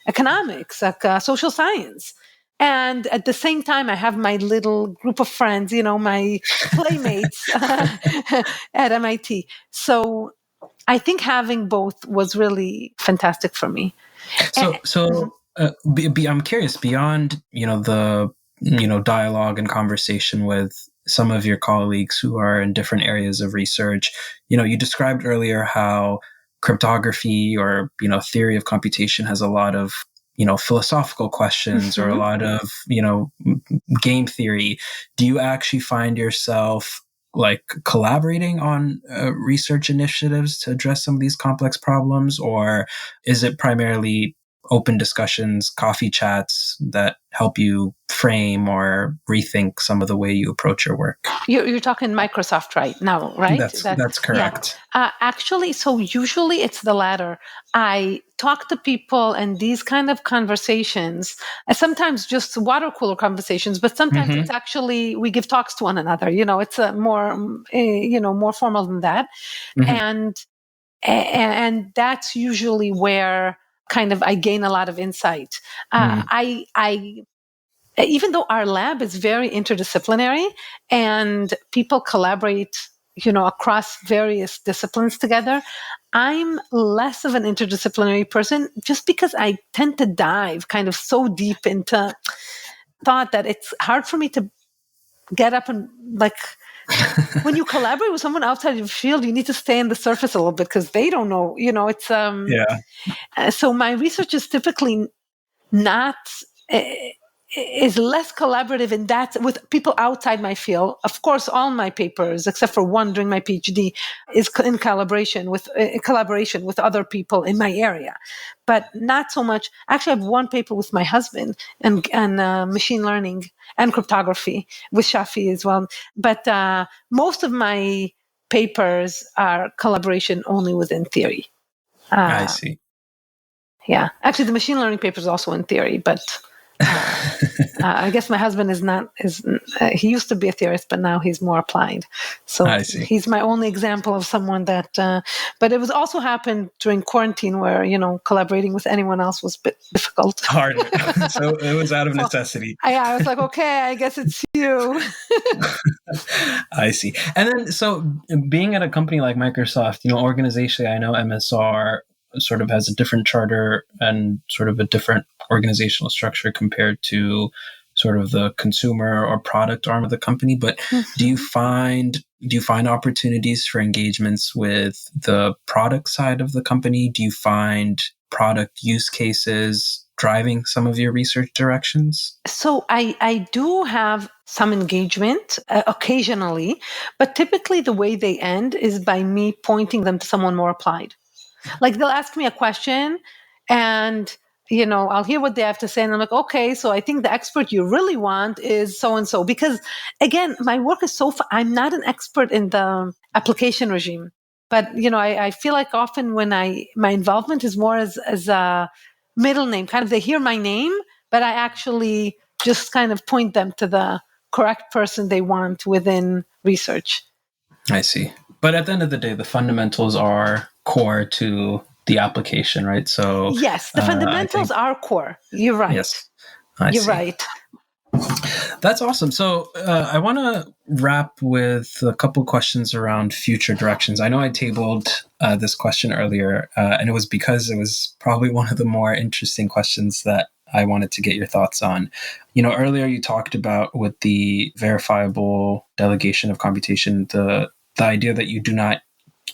economics, social science. And at the same time, I have my little group of friends, my playmates at MIT. So I think having both was really fantastic for me. I'm curious, beyond, the, dialogue and conversation with some of your colleagues who are in different areas of research, you described earlier how cryptography or, theory of computation has a lot of, philosophical questions or a lot of, game theory. Do you actually find yourself like collaborating on research initiatives to address some of these complex problems, or is it primarily open discussions, coffee chats that help you frame or rethink some of the way you approach your work? You're talking Microsoft right now, right? That's correct. Yeah. Actually, so usually it's the latter. I talk to people and these kind of conversations, sometimes just water cooler conversations, but sometimes it's actually, we give talks to one another. It's a more formal than that. And that's usually where kind of I gain a lot of insight. Even though our lab is very interdisciplinary and people collaborate, across various disciplines together, I'm less of an interdisciplinary person just because I tend to dive kind of so deep into thought that it's hard for me to get up and when you collaborate with someone outside your field, you need to stay in the surface a little bit because they don't know, so my research is typically not is less collaborative in that with people outside my field. Of course, all my papers, except for one during my PhD, is in collaboration with other people in my area, but not so much. Actually, I have one paper with my husband and machine learning and cryptography with Shafi as well. But most of my papers are collaboration only within theory. I see. Yeah, actually, the machine learning paper is also in theory, but I guess my husband he used to be a theorist, but now he's more applied. So he's my only example of someone that, but it was also happened during quarantine where, collaborating with anyone else was a bit difficult. Harder. So it was out of necessity. I was like, okay, I guess it's you. I see. And then, so being at a company like Microsoft, organizationally, I know MSR sort of has a different charter and sort of a different organizational structure compared to sort of the consumer or product arm of the company. But do you find opportunities for engagements with the product side of the company? Do you find product use cases driving some of your research directions? So I do have some engagement occasionally, but typically the way they end is by me pointing them to someone more applied. Like they'll ask me a question and, I'll hear what they have to say. And I'm like, okay, so I think the expert you really want is so-and-so. Because again, my work is I'm not an expert in the application regime. But, I feel like often when my involvement is more as a middle name, kind of they hear my name, but I actually just kind of point them to the correct person they want within research. I see. But at the end of the day, the fundamentals are core to the application, right? So yes, the fundamentals are core. You're right. Yes, You're right. That's awesome. So I want to wrap with a couple questions around future directions. I know I tabled this question earlier, and it was because it was probably one of the more interesting questions that I wanted to get your thoughts on. Earlier you talked about with the verifiable delegation of computation, the idea that you do not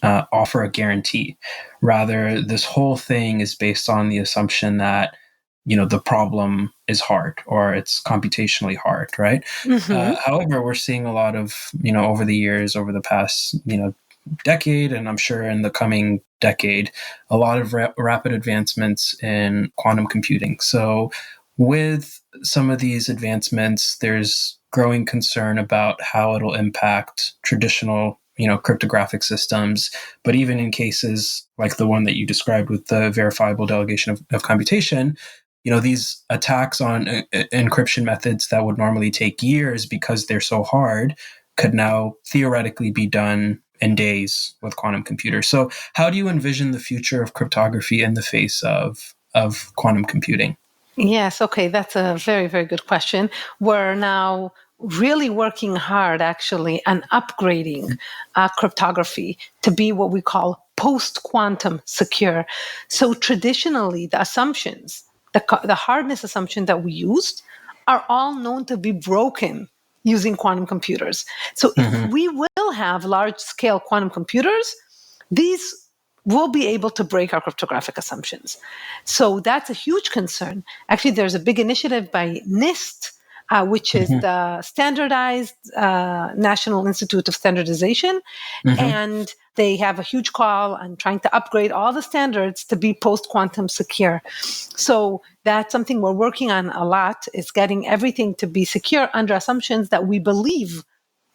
offer a guarantee. Rather, this whole thing is based on the assumption that the problem is hard or it's computationally hard, right? Mm-hmm. However, we're seeing a lot of, over the years, over the past, decade, and I'm sure in the coming decade, a lot of rapid advancements in quantum computing. So with some of these advancements, there's growing concern about how it'll impact traditional cryptographic systems. But even in cases like the one that you described with the verifiable delegation of computation, these attacks on encryption methods that would normally take years because they're so hard could now theoretically be done in days with quantum computers. So how do you envision the future of cryptography in the face of quantum computing? Yes, okay, that's a very, very good question. We're now really working hard, actually, on upgrading cryptography to be what we call post-quantum secure. So traditionally, the assumptions, the hardness assumption that we used are all known to be broken using quantum computers. So if we will have large-scale quantum computers, these will be able to break our cryptographic assumptions. So that's a huge concern. Actually, there's a big initiative by NIST, which is the Standardized National Institute of Standardization. And they have a huge call on trying to upgrade all the standards to be post-quantum secure. So that's something we're working on a lot, is getting everything to be secure under assumptions that we believe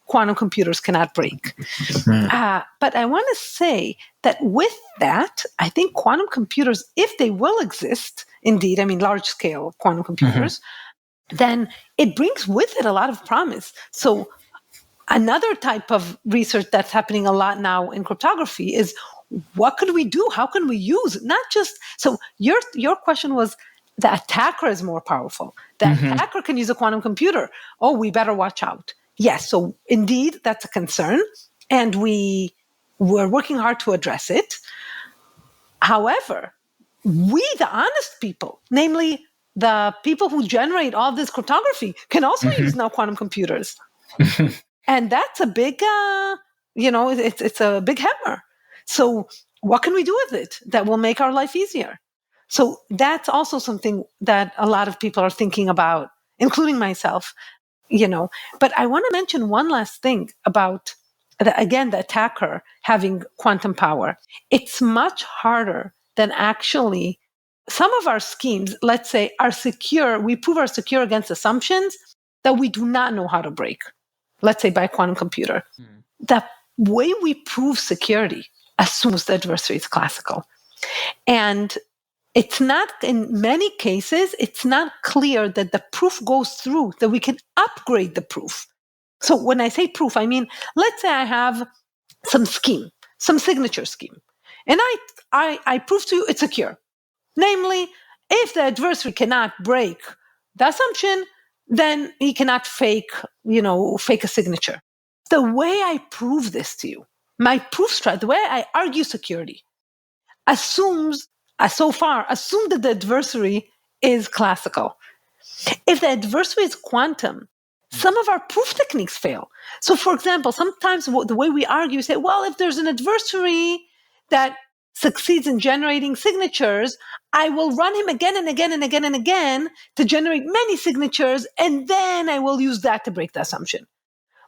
quantum computers cannot break. But I want to say that with that, I think quantum computers, if they will exist, indeed, I mean, large-scale quantum computers, then it brings with it a lot of promise. So another type of research that's happening a lot now in cryptography is, what could we do? How can we use? Not just, so your question was, the attacker is more powerful. The attacker can use a quantum computer. Oh, we better watch out. Yes, so indeed, that's a concern. And we're working hard to address it. However, we, the honest people, namely the people who generate all this cryptography, can also use now quantum computers. And that's a big, it's a big hammer. So what can we do with it that will make our life easier? So that's also something that a lot of people are thinking about, including myself, But I want to mention one last thing about, the attacker having quantum power. It's much harder than actually some of our schemes, let's say, are secure. We prove are secure against assumptions that we do not know how to break, let's say by a quantum computer. The way we prove security assumes the adversary is classical. And it's not, in many cases, it's not clear that the proof goes through, that we can upgrade the proof. So when I say proof, I mean, let's say I have some scheme, some signature scheme, and I prove to you it's secure. Namely, if the adversary cannot break the assumption, then he cannot fake a signature. The way I prove this to you, my proof strategy, the way I argue security, assumes that the adversary is classical. If the adversary is quantum, some of our proof techniques fail. So, for example, sometimes the way we argue, say, well, if there's an adversary that succeeds in generating signatures, I will run him again and again and again and again to generate many signatures, and then I will use that to break the assumption.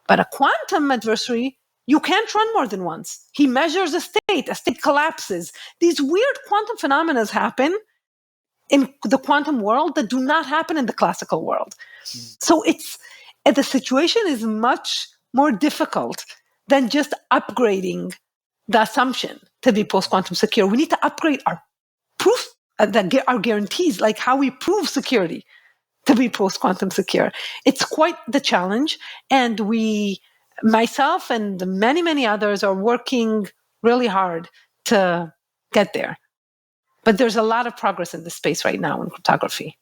But a quantum adversary, you can't run more than once. He measures a state collapses. These weird quantum phenomena happen in the quantum world that do not happen in the classical world. So the situation is much more difficult than just upgrading the assumption to be post-quantum secure. We need to upgrade our proof, our guarantees, like how we prove security to be post-quantum secure. It's quite the challenge. And myself and many, many others are working really hard to get there. But there's a lot of progress in this space right now in cryptography.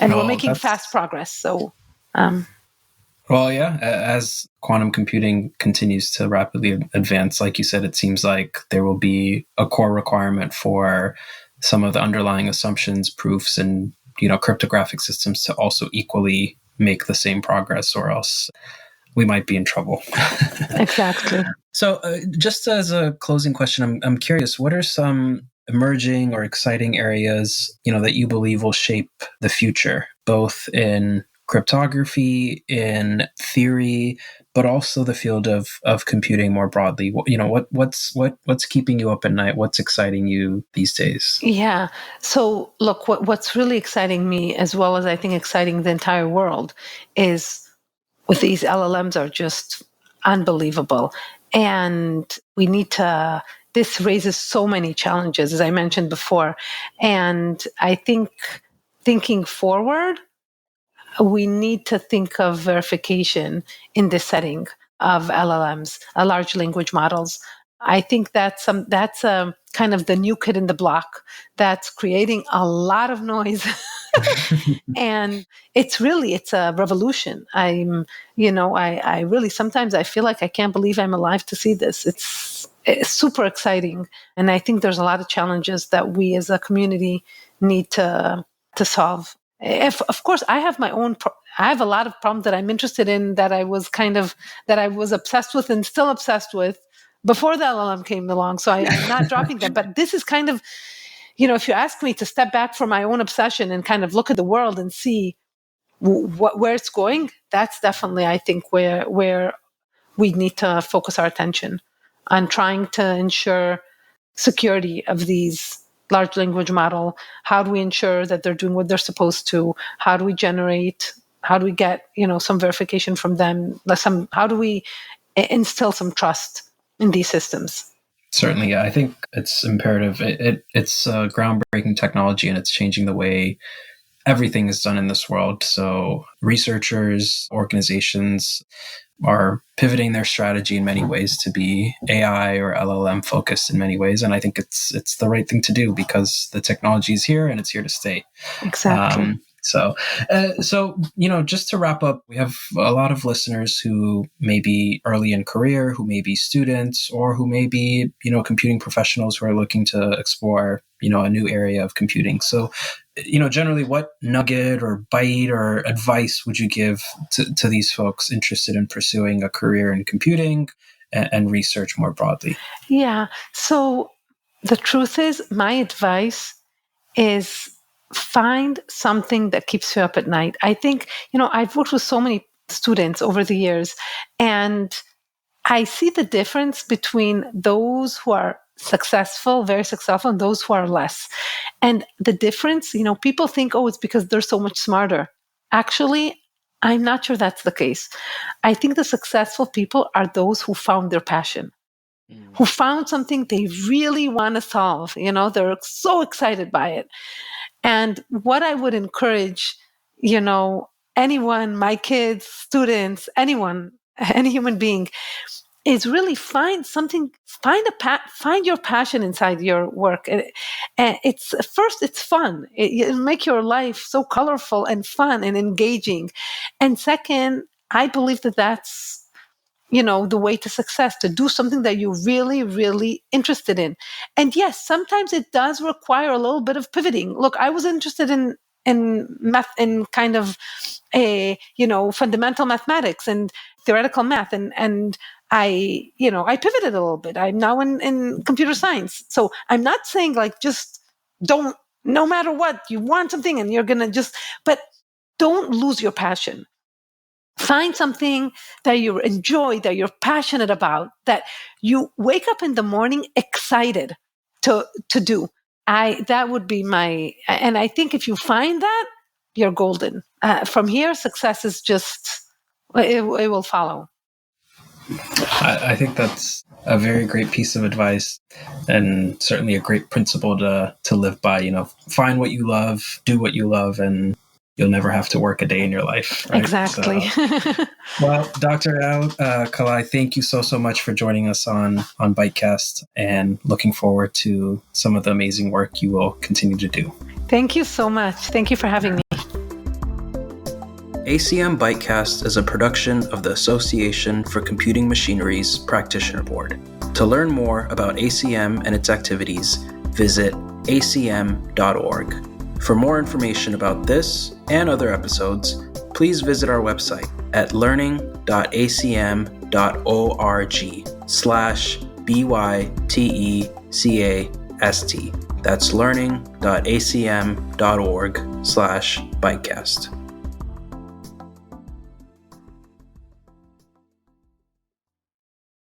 And we're making fast progress. So Well, yeah, as quantum computing continues to rapidly advance, like you said, it seems like there will be a core requirement for some of the underlying assumptions, proofs, and cryptographic systems to also equally make the same progress, or else we might be in trouble. Exactly. So, just as a closing question, I'm curious, what are some emerging or exciting areas that you believe will shape the future, both in cryptography, in theory, but also the field of computing more broadly? What's keeping you up at night? What's exciting you these days? Yeah. So look, what's really exciting me, as well as I think exciting the entire world, is with these LLMs are just unbelievable. And we need to, this raises so many challenges, as I mentioned before. And I think thinking forward, we need to think of verification in this setting of LLMs, large language models. I think that's kind of the new kid in the block that's creating a lot of noise. And it's a revolution. I really, sometimes I feel like I can't believe I'm alive to see this. It's super exciting. And I think there's a lot of challenges that we as a community need to solve. Of course, I have my own, I have a lot of problems that I'm interested in that I was obsessed with and still obsessed with before the LLM came along. So I'm not dropping them, but this is kind of, if you ask me to step back from my own obsession and kind of look at the world and see where it's going, that's definitely, I think, where we need to focus our attention on trying to ensure security of these large language model. How do we ensure that they're doing what they're supposed to? How do we get, some verification from them? How do we instill some trust in these systems? Certainly, yeah. I think it's imperative. It's groundbreaking technology, and it's changing the way everything is done in this world. So researchers, organizations are pivoting their strategy in many ways to be AI or LLM focused in many ways. And I think it's the right thing to do because the technology is here and it's here to stay. Exactly. So, just to wrap up, we have a lot of listeners who may be early in career, who may be students, or who may be, computing professionals who are looking to explore, a new area of computing. So, generally, what nugget or bite or advice would you give to these folks interested in pursuing a career in computing and research more broadly? Yeah. So the truth is, my advice is find something that keeps you up at night. I think, I've worked with so many students over the years, and I see the difference between those who are successful, very successful, and those who are less. And the difference, people think, oh, it's because they're so much smarter. Actually, I'm not sure that's the case. I think the successful people are those who found their passion, who found something they really want to solve. They're so excited by it. And what I would encourage, anyone, my kids, students, anyone, any human being, is really find your passion inside your work. And it's fun. It'll make your life so colorful and fun and engaging. And second, I believe that's the way to success, to do something that you're really, really interested in. And yes, sometimes it does require a little bit of pivoting. Look, I was interested in math, in kind of fundamental mathematics and theoretical math, and I pivoted a little bit. I'm now in computer science. So I'm not saying like just don't, no matter what, you want something and you're gonna but don't lose your passion. Find something that you enjoy, that you're passionate about, that you wake up in the morning excited to do. That would be and I think if you find that, you're golden. From here, success is just, it will follow. I think that's a very great piece of advice, and certainly a great principle to live by. Find what you love, do what you love, and you'll never have to work a day in your life. Right? Exactly. So, well, Dr. Yael Kalai, thank you so much for joining us on ByteCast, and looking forward to some of the amazing work you will continue to do. Thank you so much. Thank you for having me. ACM ByteCast is a production of the Association for Computing Machinery's Practitioner Board. To learn more about ACM and its activities, visit acm.org. For more information about this and other episodes, please visit our website at learning.acm.org/bytecast. That's learning.acm.org/bytecast.